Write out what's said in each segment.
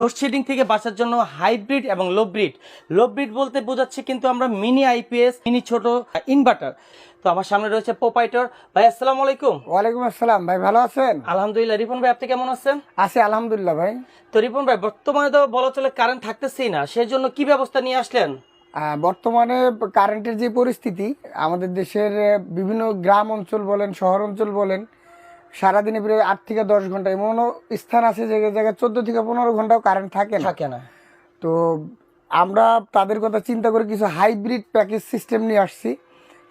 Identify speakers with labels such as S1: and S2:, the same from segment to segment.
S1: Load shedding থেকে বাঁচার জন্য হাইব্রিড এবং লো ব্রিড বলতে বোঝাচ্ছে কিন্তু আমরা মিনি আইপিএস মিনি ছোট ইনভার্টার। তো আমার সামনে রয়েছে প্রোপাইটর ভাই। আসসালামু আলাইকুম।
S2: ওয়ালাইকুম আসসালাম ভাই, ভালো আছেন?
S1: আলহামদুলিল্লাহ। রিপন ভাই আপনি কেমন আছেন?
S2: আছি আলহামদুলিল্লাহ ভাই।
S1: তো রিপন ভাই, বর্তমানে তো বলা চলে কারেন্ট থাকতেছেই না, সেই জন্য কি ব্যবস্থা নিয়ে আসলেন?
S2: বর্তমানে কারেন্টের যে পরিস্থিতি আমাদের দেশের বিভিন্ন গ্রাম অঞ্চল বলেন, শহর অঞ্চল বলেন, সারাদিনে প্রায় 8 থেকে 10 ঘন্টা, এমনও স্থান আছে যে জায়গায় 14 থেকে 15 ঘন্টাও কারেন্ট থাকে
S1: না।
S2: তো আমরা তাদের কথা চিন্তা করে কিছু হাইব্রিড প্যাকেজ সিস্টেম নিয়ে আসছি,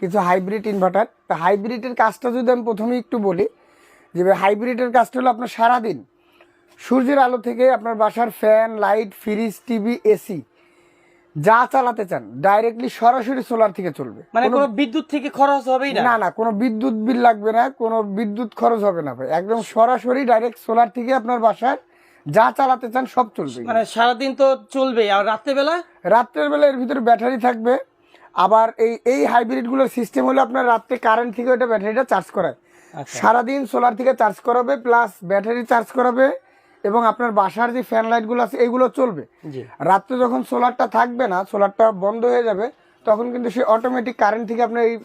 S2: কিছু হাইব্রিড ইনভার্টার। তো হাইব্রিডের কাজটা যদি আমি প্রথমে একটু বলি, যে হাইব্রিডের কাজটা হলো আপনার সারাদিন সূর্যের আলো থেকে আপনার বাসার fan, light, fridge, TV, AC যা চালাতে চান ডাইরেক্টলি সরাসরি সোলার থেকে চলবে।
S1: মানে কোনো বিদ্যুৎ থেকে খরচ হবেই না?
S2: না, কোনো বিদ্যুৎ বিল লাগবে না, কোনো বিদ্যুৎ খরচ হবে না ভাই। একদম সরাসরি ডাইরেক্ট সোলার থেকে আপনার বাসার যা চালাতে চান সব চলবে।
S1: মানে সারাদিন তো চলবে, আর
S2: রাত্রের বেলা এর ভিতরে ব্যাটারি থাকবে। আবার এই হাইব্রিড গুলোর সিস্টেম হলো আপনার রাত্রে কারেন্ট থেকে ওটা ব্যাটারিটা চার্জ করায়, সারাদিন সোলার থেকে চার্জ করাবে, প্লাস ব্যাটারি চার্জ করাবে, এবং আপনার বাসার যে ফ্যান লাইট গুলো আছে এগুলো চলবে। রাত্রে যখন সোলারটা থাকবে না, সোলারটা বন্ধ হয়ে যাবে, তখন কিন্তু সে অটোমেটিক কারেন্ট থেকে আপনার এই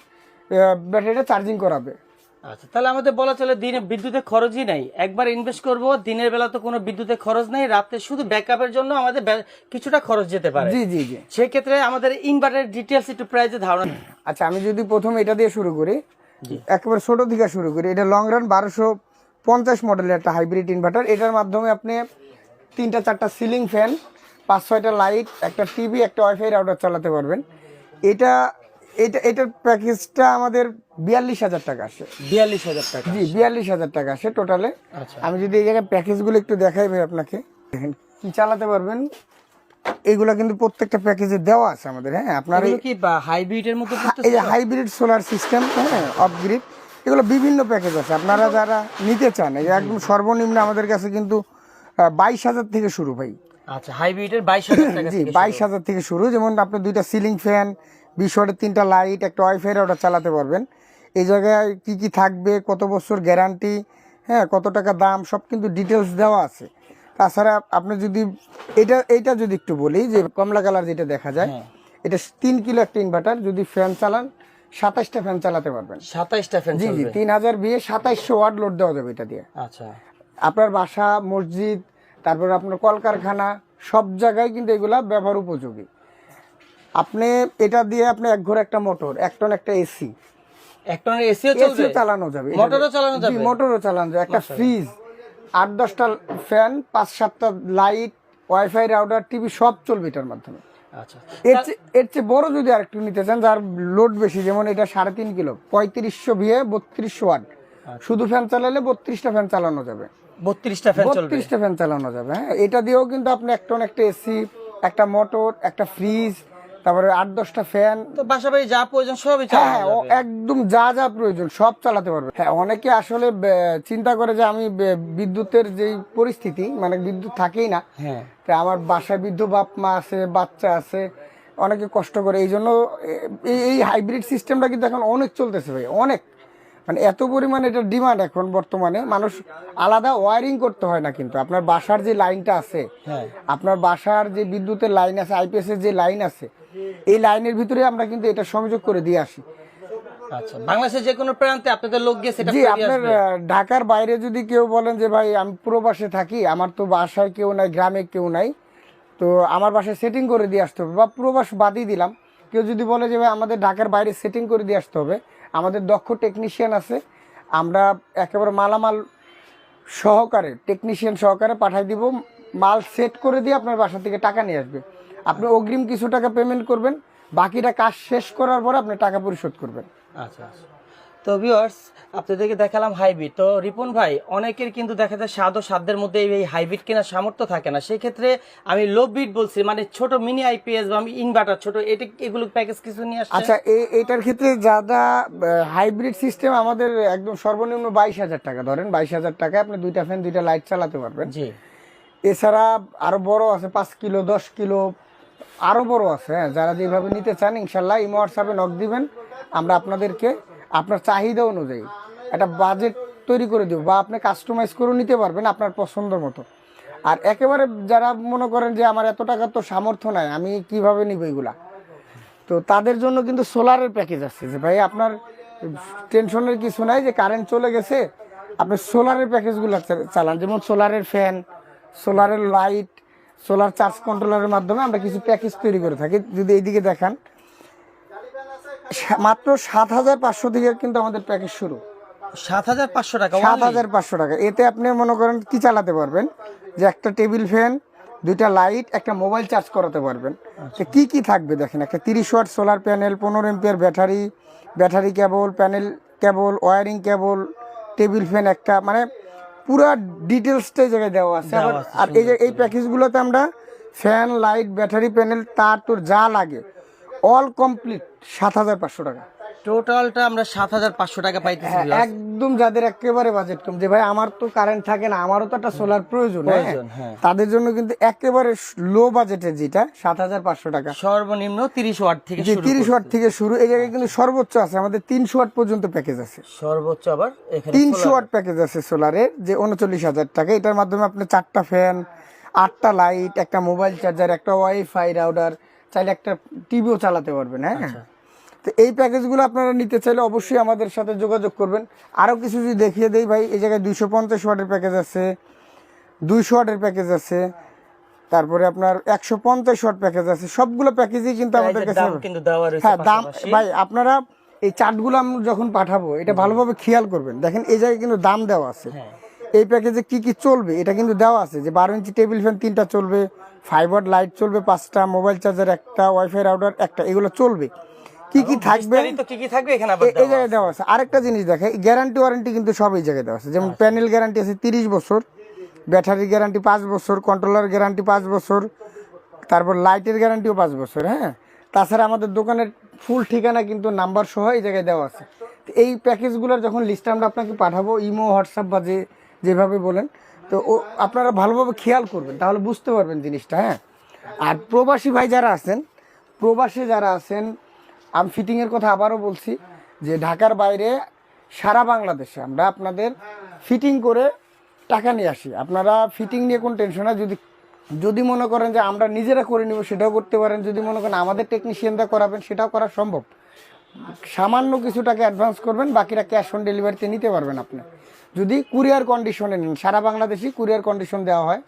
S2: ব্যাটারিটা চার্জিং করাবে।
S1: আচ্ছা, তাহলে আমাদের বলা চলে দিনে বিদ্যুতের খরচই নাই, একবার ইনভেস্ট করব, দিনের বেলা তো কোনো বিদ্যুতের খরচ নেই, রাতে শুধু ব্যাকআপের জন্য আমাদের কিছুটা খরচ যেতে পারে।
S2: জি।
S1: সেই ক্ষেত্রে আমাদের ইনভার্টারের ডিটেইলস একটু প্রাইসে ধারণা।
S2: আচ্ছা, আমি যদি প্রথমে এটা দিয়ে শুরু করি, একেবারে ছোট থেকে শুরু করি। এটা লং রান 1250 মডেলের একটা হাইব্রিড ইনভার্টার। এটার মাধ্যমে আপনি 3-4টা সিলিং ফ্যান, 5-6টা লাইট, একটা টিভি, একটা ওয়াইফাই রাউটার চালাতে পারবেন। এটার প্যাকেজটা আমাদের 42,000 টাকা আসে।
S1: 42,000 টাকা?
S2: জি, 42,000 টাকা আসে টোটালে। আমি যদি এই জায়গায় প্যাকেজগুলো একটু দেখাই ভাই আপনাকে, দেখেন কি চালাতে পারবেন। এইগুলা কিন্তু প্রত্যেকটা প্যাকেজে দেওয়া আছে আমাদের। হ্যাঁ, আপনার
S1: কি হাইব্রিডের মধ্যে
S2: এই যে হাইব্রিড সোলার সিস্টেম, হ্যাঁ, অফ গ্রিড, এগুলো বিভিন্ন প্যাকেজ আছে। আপনারা যারা নিতে চান, এই একদম সর্বনিম্ন আমাদের কাছে কিন্তু 22,000 থেকে শুরু ভাই।
S1: আচ্ছা, হাইব্রিডের 22,000 টাকা?
S2: জি, 22,000 থেকে শুরু। যেমন আপনি 2টা সিলিং ফ্যান, 20 ওয়াটের 3টা লাইট, একটা ওয়াইফাই রাউটার চালাতে পারবেন। এই জায়গায় কি কি থাকবে, কত বছর গ্যারান্টি, হ্যাঁ, কত টাকা দাম, সব কিন্তু ডিটেলস দেওয়া আছে। তাছাড়া আপনি যদি এইটা যদি একটু বলি, যে কমলা কালার যেটা দেখা যায়, এটা 3 কিলো একটা ইনভার্টার। যদি ফ্যান চালান 27টা ফ্যান চালাতে পারবেন।
S1: 27টা ফ্যান?
S2: জি, 3000 বিয়ে 2700 ওয়াট লোড দেওয়া যাবে এটা দিয়ে।
S1: আচ্ছা,
S2: আপনার বাসা, মসজিদ, তারপর আপনার কলকারখানা, সব জায়গায় কিন্তু এগুলা ব্যবহার উপযোগী। আপনি এটা দিয়ে আপনি এক ঘরে একটা মোটর, 1 টন একটা এসি,
S1: 1 টনের এসিও চলবে,
S2: চালানো যাবে,
S1: মোটরও চালানো যাবে।
S2: মোটরও চালানো যাবে, একটা ফ্রিজ, 8-10টা ফ্যান, 5-7টা লাইট, ওয়াইফাই রাউটার, টিভি সব চলবে এটার মাধ্যমে।
S1: আচ্ছা,
S2: এর চেয়ে বড় যদি আরেকটু নিতে চান, যার লোড বেশি, যেমন এটা 3.5 কিলো, 3500 ভিএ, 3200 ওয়াট, শুধু ফ্যান চালালে 32টা ফ্যান চালানো যাবে।
S1: 32টা ফ্যান চলবে?
S2: 32টা ফ্যান চালানো যাবে। হ্যাঁ, এটা দিয়েও কিন্তু আপনি 1 টন একটা এসি, একটা মোটর, একটা ফ্রিজ, তারপরে 8-10টা ফ্যান,
S1: তো বাসা বাড়ি যা প্রয়োজন সবই
S2: হ্যাঁ, একদম যা যা প্রয়োজন সব চালাতে পারবে। হ্যাঁ, অনেকে আসলে চিন্তা করে যে আমি বিদ্যুতের যেই পরিস্থিতি, মানে বিদ্যুৎ থাকেই না,
S1: হ্যাঁ,
S2: আমার বাসায় বৃদ্ধ বাপ মা আছে, বাচ্চা আছে, অনেকে কষ্ট করে। এই জন্য এই হাইব্রিড সিস্টেমটা কিন্তু এখন অনেক চলতেছে ভাই, অনেক, মানে এত পরিমাণে এটা ডিমান্ড এখন বর্তমানে। মানুষ আলাদা ওয়ারিং করতে হয় না, কিন্তু আপনার বাসার যে লাইনটা আছে, আপনার বাসার যে বিদ্যুতের লাইন আছে, আইপিএস এর যে লাইন আছে, এই লাইনের ভিতরে আমরা কিন্তু এটা সংযোগ করে দিয়ে আসি।
S1: আচ্ছা, বাংলাদেশের যে কোনো প্রান্তে আপনাদের লোক গিয়ে সেটা
S2: জি, আপনার ঢাকার বাইরে যদি কেউ বলেন যে ভাই আমি প্রবাসে থাকি, আমার তো বাসায় কেউ নাই, গ্রামে কেউ নাই, তো আমার বাসায় সেটিং করে দিয়ে আসতে হবে, বা প্রবাস বাদই দিলাম, কেউ যদি বলে যে ভাই আমাদের ঢাকার বাইরে সেটিং করে দিয়ে আসতে হবে, আমাদের দক্ষ টেকনিশিয়ান আছে, আমরা একেবারে মালামাল সহকারে, টেকনিশিয়ান সহকারে পাঠাই দিব, মাল সেট করে দিয়ে আপনার বাসা থেকে টাকা নিয়ে আসবে। আপনি অগ্রিম কিছু টাকা পেমেন্ট করবেন, বাকিটা কাজ শেষ করার পর আপনি টাকা পরিশোধ করবেন।
S1: আচ্ছা, তো ভিউয়ার্স, আপনাদেরকে দেখালাম হাইব্রিড। তো রিপন ভাই, অনেকের কিন্তু দেখা যায় সাধ্যের মধ্যে এই হাইব্রিড কেনার সামর্থ্য থাকে না, সেই ক্ষেত্রে আমি লো ব্রিড বলছি, মানে ছোট মিনি আইপিএস বা ইনভার্টার ছোট, এগুলো প্যাকেজ কিছু নিয়ে আসছে।
S2: আচ্ছা, এটার ক্ষেত্রে যারা হাইব্রিড সিস্টেম, আমাদের একদম সর্বনিম্ন 22,000 টাকা ধরেন, 22,000 টাকায় আপনি 2টা ফ্যান, 2টা লাইট চালাতে পারবেন।
S1: জি,
S2: এছাড়া আরো বড় আছে, 5 কিলো, 10 কিলো, আরো বড় আছে। হ্যাঁ, যারা যেভাবে নিতে চান ইনশাল্লাহ ইমো হোয়াটসঅ্যাপে নক দিবেন, আমরা আপনাদেরকে আপনার চাহিদা অনুযায়ী একটা বাজেট তৈরি করে দেবো, বা আপনি কাস্টমাইজ করে নিতে পারবেন আপনার পছন্দ মতো। আর একেবারে যারা মনে করেন যে আমার এত টাকা তো সামর্থ্য নাই, আমি কিভাবে নিব এগুলা, তো তাদের জন্য কিন্তু সোলারের প্যাকেজ আছে যে ভাই আপনার টেনশনের কিছু নাই, যে কারেন্ট চলে গেছে আপনি সোলারের প্যাকেজগুলো চালান, যেমন সোলারের ফ্যান, সোলারের লাইট, সোলার চার্জ কন্ট্রোলারের মাধ্যমে আমরা কিছু প্যাকেজ তৈরি করে থাকি। যদি এইদিকে দেখান, মাত্র 7,500 থেকে কিন্তু আমাদের প্যাকেজ শুরু।
S1: 7,500 টাকা?
S2: 7,500 টাকা। এতে আপনি মনে করেন কি চালাতে পারবেন, যে একটা টেবিল ফ্যান, 2টা লাইট, একটা মোবাইল চার্জ করাতে পারবেন। তো কি কি থাকবে দেখেন, একটা 30 watt solar panel, 15 ampere battery, battery cable, panel cable, wiring cable, table fan একটা, মানে পুরো ডিটেলসটাই জায়গায় দেওয়া আছে। আর এই যে এই প্যাকেজগুলোতে আমরা ফ্যান, লাইট, ব্যাটারি, প্যানেল, তার তোর যা লাগে অল কমপ্লিট 7,500 টাকা।
S1: টোটালটা আমরা 7,500 টাকা পাইতেছি।
S2: হ্যাঁ, একদম যাদের একেবারে বাজেট কম, যে ভাই আমার তো কারেন্ট থাকে না, আমারও তো একটা সোলার প্রয়োজন,
S1: হ্যাঁ,
S2: তাদের জন্য কিন্তু একেবারে লো বাজেটের যেটা 7,500 টাকা।
S1: সর্বনিম্ন 30 ওয়াট থেকে
S2: যে
S1: শুরু।
S2: 30 ওয়াট থেকে শুরু। এই জায়গায় কিন্তু সর্বোচ্চ আছে আমাদের 300 ওয়াট পর্যন্ত প্যাকেজ আছে।
S1: সর্বোচ্চ আবার এখানে
S2: 300 ওয়াট প্যাকেজ আছে সোলারের, যে 39,000 টাকা। এটার মাধ্যমে আপনি 4টা ফ্যান, 8টা লাইট, একটা মোবাইল চার্জার, একটা ওয়াইফাই রাউটার, চাইলে একটা টিভিও চালাতে পারবেন। হ্যাঁ, তো এই প্যাকেজগুলো আপনারা নিতে চাইলে অবশ্যই আমাদের সাথে যোগাযোগ করবেন। আরও কিছু যদি দেখিয়ে দেই ভাই, এই জায়গায় 250 ওয়াটের প্যাকেজ আছে, 200 ওয়াটের প্যাকেজ আছে, তারপরে আপনার 150 ওয়াট প্যাকেজ আছে। সবগুলো প্যাকেজই কিন্তু আমাদের কাছে
S1: কিন্তু দেওয়া রয়েছে।
S2: হ্যাঁ, দাম ভাই আপনারা এই চার্টগুলো আমি যখন পাঠাবো এটা ভালোভাবে খেয়াল করবেন। দেখেন এই জায়গায় কিন্তু দাম দেওয়া আছে। এই প্যাকেজে কি কি চলবে এটা কিন্তু দেওয়া আছে, যে 12 ইঞ্চি টেবিল ফ্যান 3টা চলবে, 5 ওয়াট লাইট চলবে 5টা, মোবাইল চার্জার একটা, ওয়াইফাই রাউটার একটা, এগুলো চলবে। কি কি থাকবে,
S1: কি কি থাকবে এখানে আবার
S2: এই জায়গায় দেওয়া আছে। আরেকটা জিনিস দেখে, গ্যারান্টি ওয়ারেন্টি কিন্তু সব এই জায়গায় দেওয়া আছে। যেমন প্যানেল গ্যারান্টি আছে 30 বছর, ব্যাটারি গ্যারান্টি 5 বছর, কন্ট্রোলার গ্যারান্টি 5 বছর, তারপর লাইটের গ্যারান্টিও 5 বছর। হ্যাঁ, তাছাড়া আমাদের দোকানের ফুল ঠিকানা কিন্তু নাম্বার সহ এই জায়গায় দেওয়া আছে। তো এই প্যাকেজগুলোর যখন লিস্ট আমরা আপনাকে পাঠাবো, ইমো, হোয়াটসঅ্যাপ বা যেভাবে বলেন, তো আপনারা ভালোভাবে খেয়াল করবেন, তাহলে বুঝতে পারবেন জিনিসটা। হ্যাঁ, আর প্রবাসী ভাই যারা আছেন, প্রবাসে যারা আছেন, আমি ফিটিংয়ের কথা আবারও বলছি, যে ঢাকার বাইরে সারা বাংলাদেশে আমরা আপনাদের ফিটিং করে টাকা নিয়ে আসি। আপনারা ফিটিং নিয়ে কোনো টেনশন না। যদি মনে করেন যে আমরা নিজেরা করে নিব, সেটাও করতে পারেন। যদি মনে করেন আমাদের টেকনিশিয়ানরা করাবেন, সেটাও করা সম্ভব। সামান্য কিছু টাকা অ্যাডভান্স করবেন, বাকিটা ক্যাশ অন ডেলিভারিতে নিতে পারবেন আপনি, যদি কুরিয়ার কন্ডিশনে নেন। সারা বাংলাদেশই কুরিয়ার কন্ডিশন দেওয়া হয়।